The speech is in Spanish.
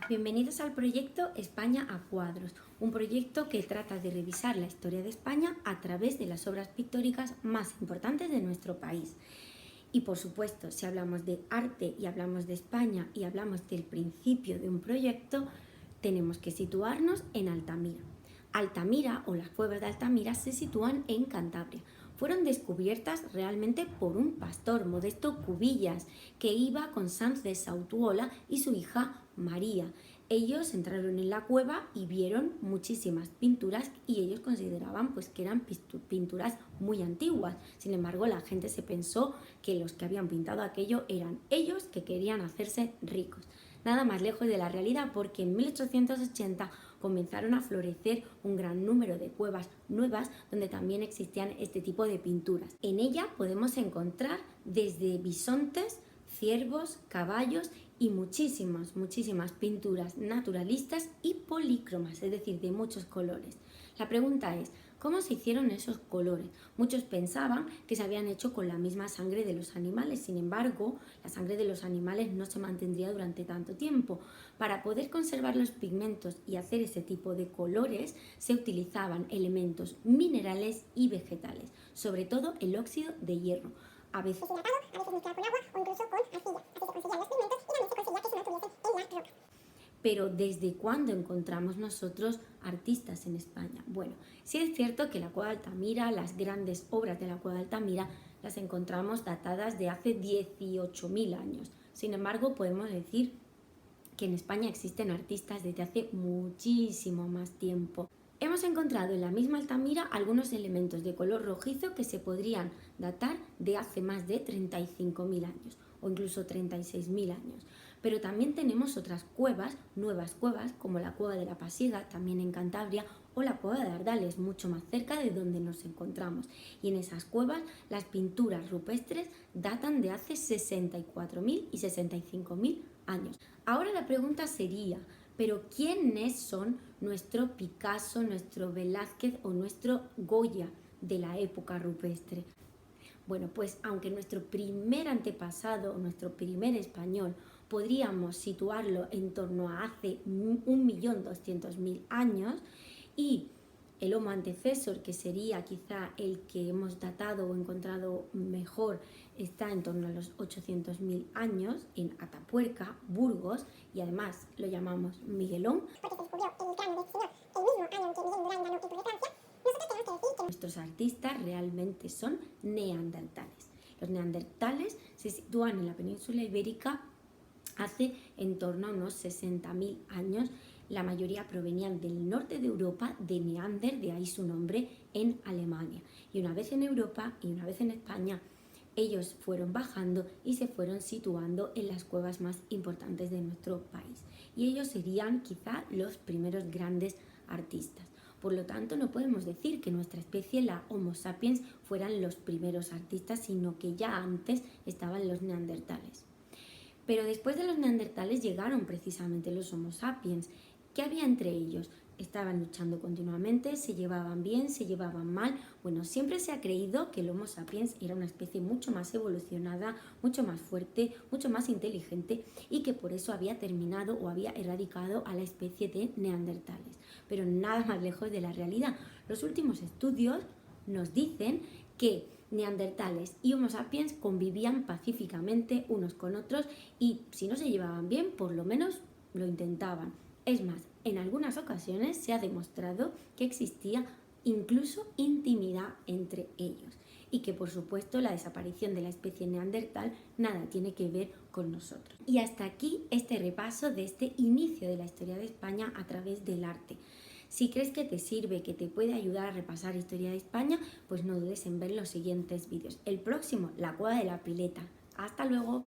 Bienvenidos al proyecto España a cuadros, un proyecto que trata de revisar la historia de España a través de las obras pictóricas más importantes de nuestro país. Y por supuesto, si hablamos de arte y hablamos de España y hablamos del principio de un proyecto, tenemos que situarnos en Altamira. Altamira o las cuevas de Altamira se sitúan en Cantabria. Fueron descubiertas realmente por un pastor, Modesto Cubillas, que iba con Sanz de Sautuola y su hija María. Ellos entraron en la cueva y vieron muchísimas pinturas y ellos consideraban pues, que eran pinturas muy antiguas. Sin embargo, la gente se pensó que los que habían pintado aquello eran ellos que querían hacerse ricos. Nada más lejos de la realidad, porque en 1880 comenzaron a florecer un gran número de cuevas nuevas donde también existían este tipo de pinturas. En ella podemos encontrar desde bisontes, ciervos, caballos y muchísimas pinturas naturalistas y polícromas, es decir, de muchos colores. La pregunta es, ¿cómo se hicieron esos colores? Muchos pensaban que se habían hecho con la misma sangre de los animales, sin embargo, la sangre de los animales no se mantendría durante tanto tiempo. Para poder conservar los pigmentos y hacer ese tipo de colores, se utilizaban elementos minerales y vegetales, sobre todo el óxido de hierro, a veces hidratado, a veces mezclado con agua o incluso con arcilla. Así se conseguían los pigmentos y también se conseguía que se mantuviesen en las rocas. Pero ¿desde cuándo encontramos nosotros artistas en España? Bueno, sí es cierto que la Cueva de Altamira, las grandes obras de la Cueva de Altamira, las encontramos datadas de hace 18.000 años. Sin embargo, podemos decir que en España existen artistas desde hace muchísimo más tiempo. Hemos encontrado en la misma Altamira algunos elementos de color rojizo que se podrían datar de hace más de 35.000 años o incluso 36.000 años. Pero también tenemos otras cuevas, nuevas cuevas, como la Cueva de la Pasiega, también en Cantabria, o la Cueva de Ardales, mucho más cerca de donde nos encontramos. Y en esas cuevas las pinturas rupestres datan de hace 64.000 y 65.000 años. Ahora la pregunta sería, ¿pero quiénes son nuestro Picasso, nuestro Velázquez o nuestro Goya de la época rupestre? Bueno, pues aunque nuestro primer antepasado, nuestro primer español, podríamos situarlo en torno a hace 1.200.000 años, y el Homo antecesor, que sería quizá el que hemos datado o encontrado mejor, está en torno a los 800.000 años en Atapuerca, Burgos, y además lo llamamos Miguelón, porque se descubrió el cráneo de este señor el mismo año en que Miguel Durán ganó el Tour de Francia. Nosotros tenemos que decir que nuestros artistas realmente son neandertales. Los neandertales se sitúan en la península ibérica hace en torno a unos 60.000 años. La mayoría provenían del norte de Europa, de Neander, de ahí su nombre, en Alemania. Y una vez en Europa y una vez en España, ellos fueron bajando y se fueron situando en las cuevas más importantes de nuestro país. Y ellos serían quizá los primeros grandes artistas. Por lo tanto, no podemos decir que nuestra especie, la Homo sapiens, fueran los primeros artistas, sino que ya antes estaban los neandertales. Pero después de los neandertales llegaron precisamente los Homo sapiens. ¿Qué había entre ellos? Estaban luchando continuamente, se llevaban bien, se llevaban mal. Bueno, siempre se ha creído que el Homo sapiens era una especie mucho más evolucionada, mucho más fuerte, mucho más inteligente, y que por eso había terminado o había erradicado a la especie de neandertales. Pero nada más lejos de la realidad. Los últimos estudios nos dicen que neandertales y Homo sapiens convivían pacíficamente unos con otros, y si no se llevaban bien, por lo menos lo intentaban. Es más, en algunas ocasiones se ha demostrado que existía incluso intimidad entre ellos, y que por supuesto la desaparición de la especie neandertal nada tiene que ver con nosotros. Y hasta aquí este repaso de este inicio de la historia de España a través del arte. Si crees que te sirve, que te puede ayudar a repasar historia de España, pues no dudes en ver los siguientes vídeos. El próximo, la Cueva de la Pileta. ¡Hasta luego!